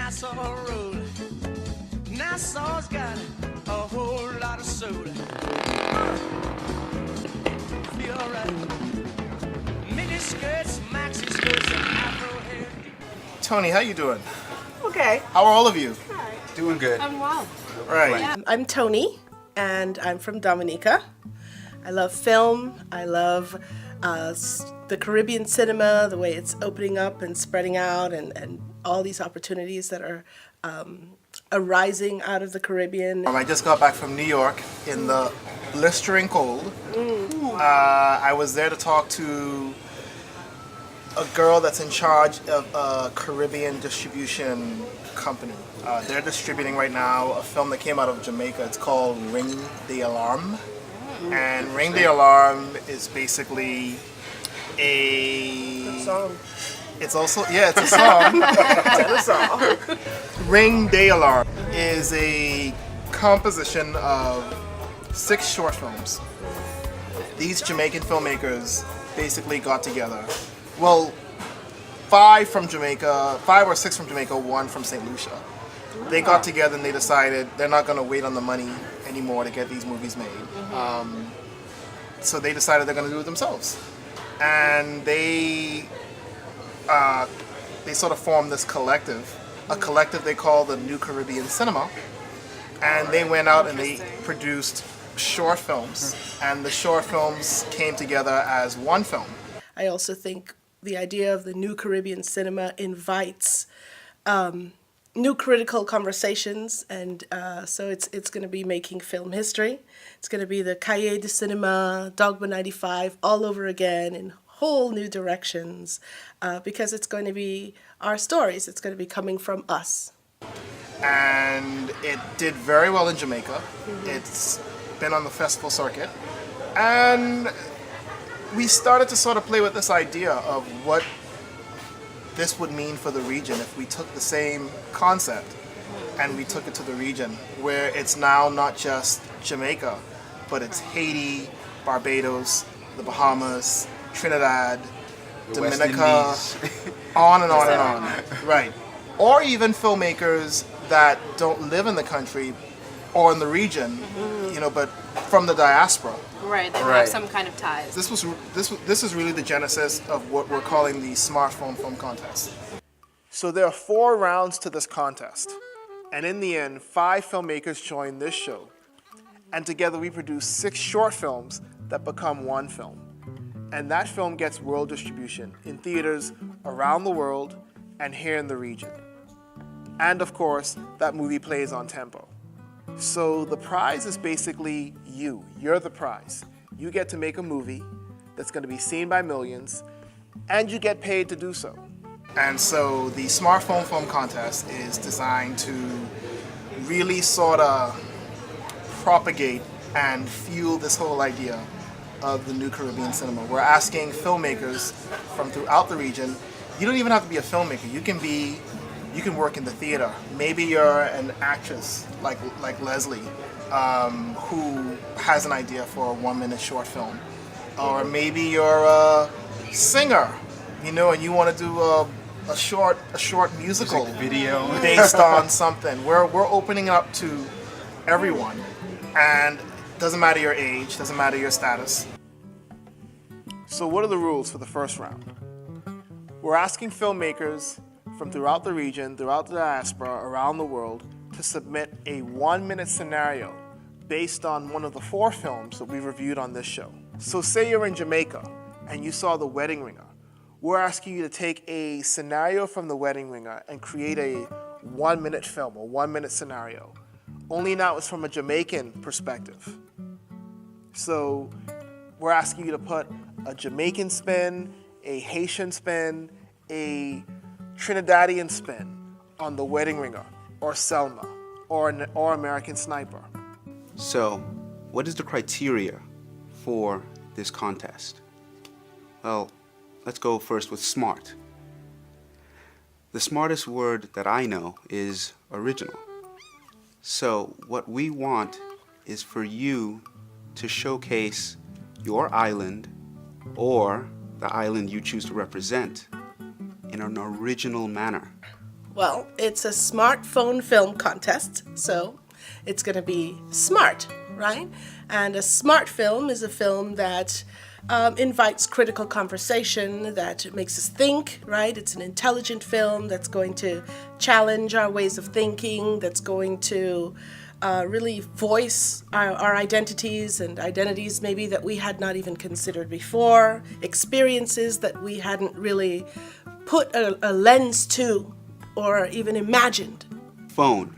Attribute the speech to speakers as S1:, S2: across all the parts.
S1: Nassau Road. Nassau's got a whole lot of soul. Feel right. Mini skirts, maxi skirts, and afro hair.
S2: Tony, how you doing?
S3: Okay.
S2: How are all of you?
S3: Hi.
S2: Doing good.
S3: I'm well.
S2: Right.
S3: Yeah. I'm Tony, and I'm from Dominica. I love film. I love the Caribbean cinema, the way it's opening up and spreading out, and all these opportunities that are arising out of the Caribbean.
S2: I just got back from New York in the blistering cold. I was there to talk to a girl that's in charge of a Caribbean distribution company. They're distributing right now a film that came out of Jamaica. It's called Ring the Alarm. And Ring the Alarm is basically a
S3: song.
S2: It's also, yeah, it's a song.
S3: It's a song.
S2: Ring the Alarm is a composition of 6 short films. These Jamaican filmmakers basically got together. Well, 5 or 6 from Jamaica, 1 from St. Lucia. They got together and they decided they're not going to wait on the money anymore to get these movies made. So they decided they're going to do it themselves. And they sort of formed this collective, a collective they call the New Caribbean Cinema. And they went out and they produced short films. And the short films came together as one film.
S3: I also think the idea of the New Caribbean Cinema invites new critical conversations, and so it's going to be making film history. It's going to be the Cahiers de Cinema, Dogma 95, all over again in whole new directions, because it's going to be our stories. It's going to be coming from us.
S2: And it did very well in Jamaica. It's been on the festival circuit. And we started to sort of play with this idea of what this would mean for the region if we took the same concept and we took it to the region, where it's now not just Jamaica, but it's Haiti, Barbados, the Bahamas, Trinidad, Dominica, on and on and on. Right. Or even filmmakers that don't live in the country or in the region, but from the diaspora.
S4: Right, they have some kind of ties.
S2: This is really the genesis of what we're calling the Smartphone Film Contest. So there are 4 rounds to this contest, and in the end, 5 filmmakers join this show, and together we produce 6 short films that become one film, and that film gets world distribution in theaters around the world and here in the region. And of course, that movie plays on tempo. So the prize is basically you. You're the prize. You get to make a movie that's going to be seen by millions, and you get paid to do so. And so the Smartphone Film Contest is designed to really sort of propagate and fuel this whole idea of the New Caribbean Cinema. We're asking filmmakers from throughout the region. You don't even have to be a filmmaker. You can work in the theater. Maybe you're an actress like Leslie, who has an idea for a 1-minute short film. Or maybe you're a singer, and you want to do a short musical video based on something. We're opening it up to everyone, and doesn't matter your age, doesn't matter your status. So what are the rules for the first round? We're asking filmmakers from throughout the region, throughout the diaspora, around the world, to submit a 1-minute scenario based on one of the 4 films that we reviewed on this show. So say you're in Jamaica and you saw The Wedding Ringer. We're asking you to take a scenario from The Wedding Ringer and create a 1-minute film, a 1-minute scenario. Only now it's from a Jamaican perspective. So we're asking you to put a Jamaican spin, a Haitian spin, a Trinidadian spin on The Wedding Ringer, or Selma, or American Sniper.
S5: So, what is the criteria for this contest? Well, let's go first with smart. The smartest word that I know is original. So, what we want is for you to showcase your island or the island you choose to represent in an original manner.
S3: Well, it's a smartphone film contest, so it's going to be smart, right? And a smart film is a film that invites critical conversation, that makes us think, right? It's an intelligent film that's going to challenge our ways of thinking, that's going to really voice our identities and identities maybe that we had not even considered before, experiences that we hadn't really put a lens to or even imagined.
S5: Phone.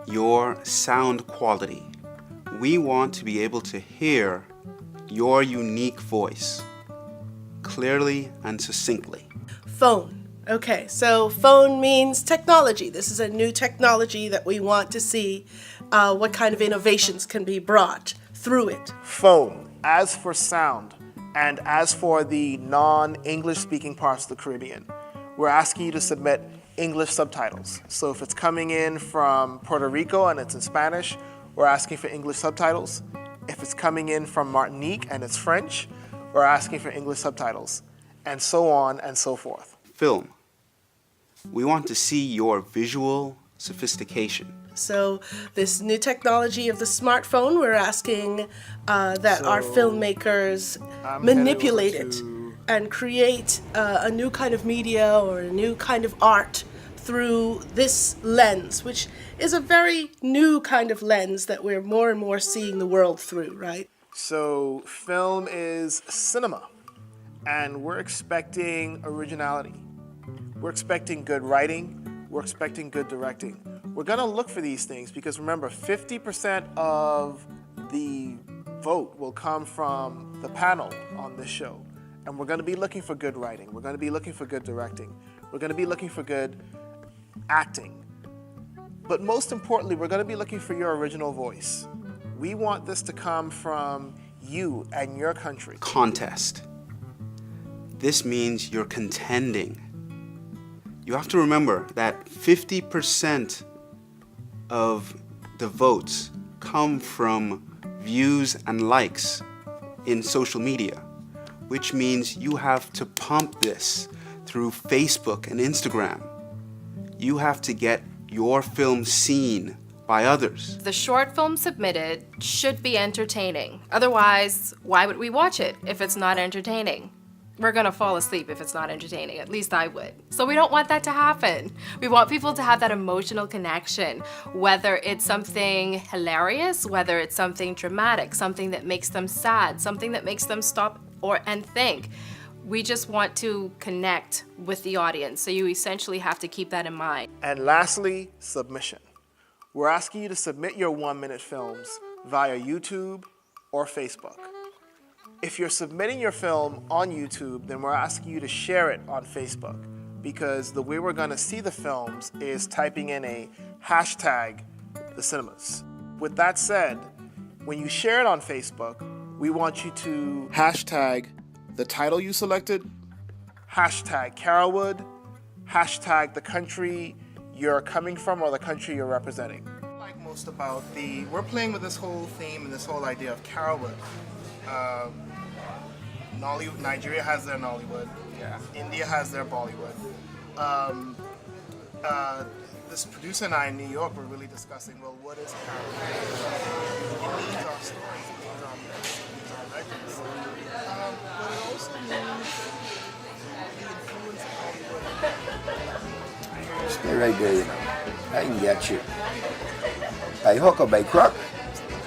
S5: Your sound quality. We want to be able to hear your unique voice clearly and succinctly.
S3: Phone. Okay, so phone means technology. This is a new technology that we want to see what kind of innovations can be brought through it.
S2: Phone, as for sound, and as for the non-English speaking parts of the Caribbean, we're asking you to submit English subtitles. So if it's coming in from Puerto Rico and it's in Spanish, we're asking for English subtitles. If it's coming in from Martinique and it's French, we're asking for English subtitles, and so on and so forth.
S5: Film. We want to see your visual sophistication.
S3: So this new technology of the smartphone, we're asking that our filmmakers manipulate it and create a new kind of media or a new kind of art through this lens, which is a very new kind of lens that we're more and more seeing the world through, right?
S2: So film is cinema, and we're expecting originality. We're expecting good writing. We're expecting good directing. We're going to look for these things because remember, 50% of the vote will come from the panel on this show. And we're going to be looking for good writing. We're going to be looking for good directing. We're going to be looking for good acting. But most importantly, we're going to be looking for your original voice. We want this to come from you and your country.
S5: Contest. This means you're contending. You have to remember that 50% of the votes come from views and likes in social media, which means you have to pump this through Facebook and Instagram. You have to get your film seen by others.
S4: The short film submitted should be entertaining. Otherwise, why would we watch it if it's not entertaining? We're gonna fall asleep if it's not entertaining, at least I would. So we don't want that to happen. We want people to have that emotional connection, whether it's something hilarious, whether it's something dramatic, something that makes them sad, something that makes them stop and think. We just want to connect with the audience, so you essentially have to keep that in mind.
S2: And lastly, submission. We're asking you to submit your 1-minute films via YouTube or Facebook. If you're submitting your film on YouTube, then we're asking you to share it on Facebook, because the way we're going to see the films is typing in a hashtag, the cinemas. With that said, when you share it on Facebook, we want you to hashtag the title you selected, hashtag Carolwood, hashtag the country you're coming from or the country you're representing. What I like most about we're playing with this whole theme and this whole idea of Carolwood. Nigeria has their Nollywood. Yeah. India has their Bollywood. This producer and I in New York were really discussing, well, what is Carolwood? It means our stories, it means our myths, it means our legends. But it also means the influence of Hollywood.
S6: Stay right there, you know. I can get you. By hook or by crook,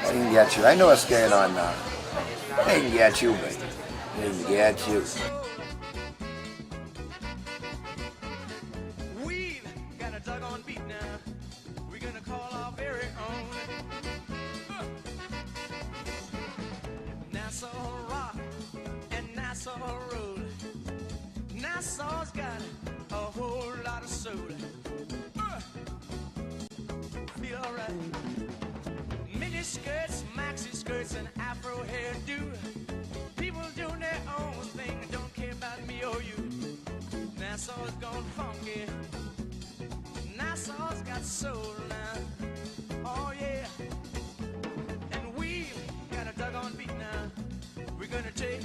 S6: I can get you. I know what's going on now. I can get you, baby. I can get you.
S1: We've got a doggone beat now. We're gonna call our very own Nassau Rock and Nassau Road. Nassau's got a whole lot of soul. Feel alright. Mini skirts, maxi skirts, and afro hairdo. People doing their own thing, don't care about me or you. Nassau's gone funky. Nassau's got soul now. Oh yeah. And we've got a doggone beat now. We're gonna take